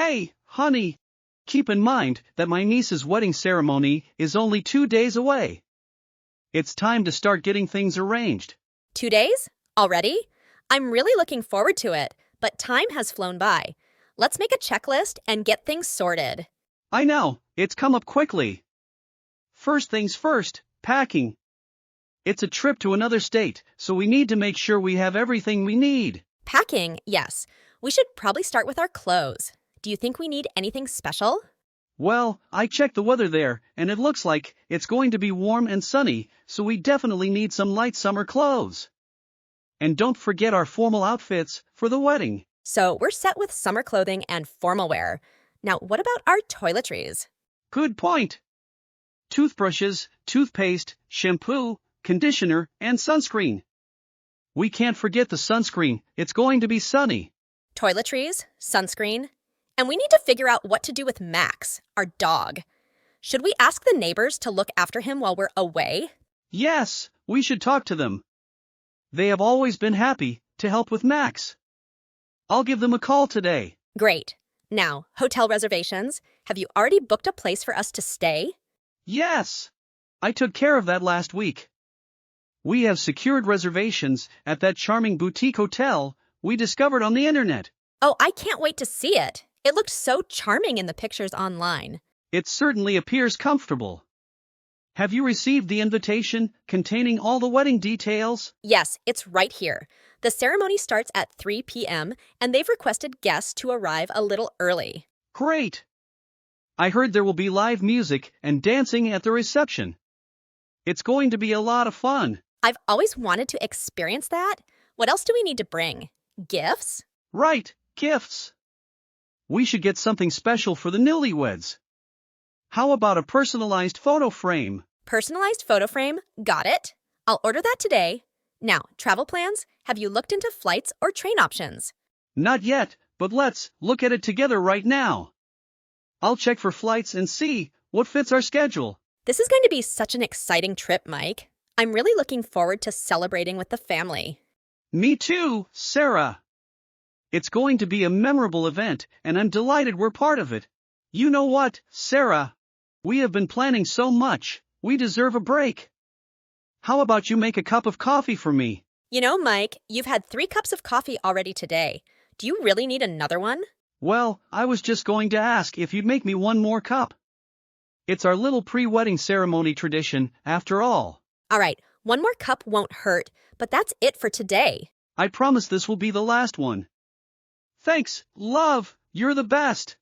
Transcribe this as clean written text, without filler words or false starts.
Hey, honey, keep in mind that my niece's wedding ceremony is only 2 days away. It's time to start getting things arranged. 2 days? Already? I'm really looking forward to it, but time has flown by. Let's make a checklist and get things sorted. I know, it's come up quickly. First things first, packing. It's a trip to another state, so we need to make sure we have everything we need. Packing, yes. We should probably start with our clothes. Do you think we need anything special? Well, I checked the weather there, and it looks like it's going to be warm and sunny, so we definitely need some light summer clothes. And don't forget our formal outfits for the wedding. So we're set with summer clothing and formal wear. Now, what about our toiletries? Good point. Toothbrushes, toothpaste, shampoo, conditioner, and sunscreen. We can't forget the sunscreen, it's going to be sunny. Toiletries, sunscreen, and we need to figure out what to do with Max, our dog. Should we ask the neighbors to look after him while we're away? Yes, we should talk to them. They have always been happy to help with Max. I'll give them a call today. Great. Now, hotel reservations. Have you already booked a place for us to stay? Yes, I took care of that last week. We have secured reservations at that charming boutique hotel we discovered on the internet. Oh, I can't wait to see it. It looked so charming in the pictures online. It certainly appears comfortable. Have you received the invitation containing all the wedding details? Yes, it's right here. The ceremony starts at 3 p.m., and they've requested guests to arrive a little early. Great! I heard there will be live music and dancing at the reception. It's going to be a lot of fun. I've always wanted to experience that. What else do we need to bring? Gifts? Right, gifts. We should get something special for the newlyweds. How about a personalized photo frame? Personalized photo frame? Got it. I'll order that today. Now, travel plans? Have you looked into flights or train options? Not yet, but let's look at it together right now. I'll check for flights and see what fits our schedule. This is going to be such an exciting trip, Mike. I'm really looking forward to celebrating with the family. Me too, Sarah. It's going to be a memorable event, and I'm delighted we're part of it. You know what, Sarah? We have been planning so much, we deserve a break. How about you make a cup of coffee for me? You know, Mike, you've had 3 cups of coffee already today. Do you really need another one? Well, I was just going to ask if you'd make me one more cup. It's our little pre-wedding ceremony tradition, after all. All right, one more cup won't hurt, but that's it for today. I promise this will be the last one. Thanks, love, you're the best.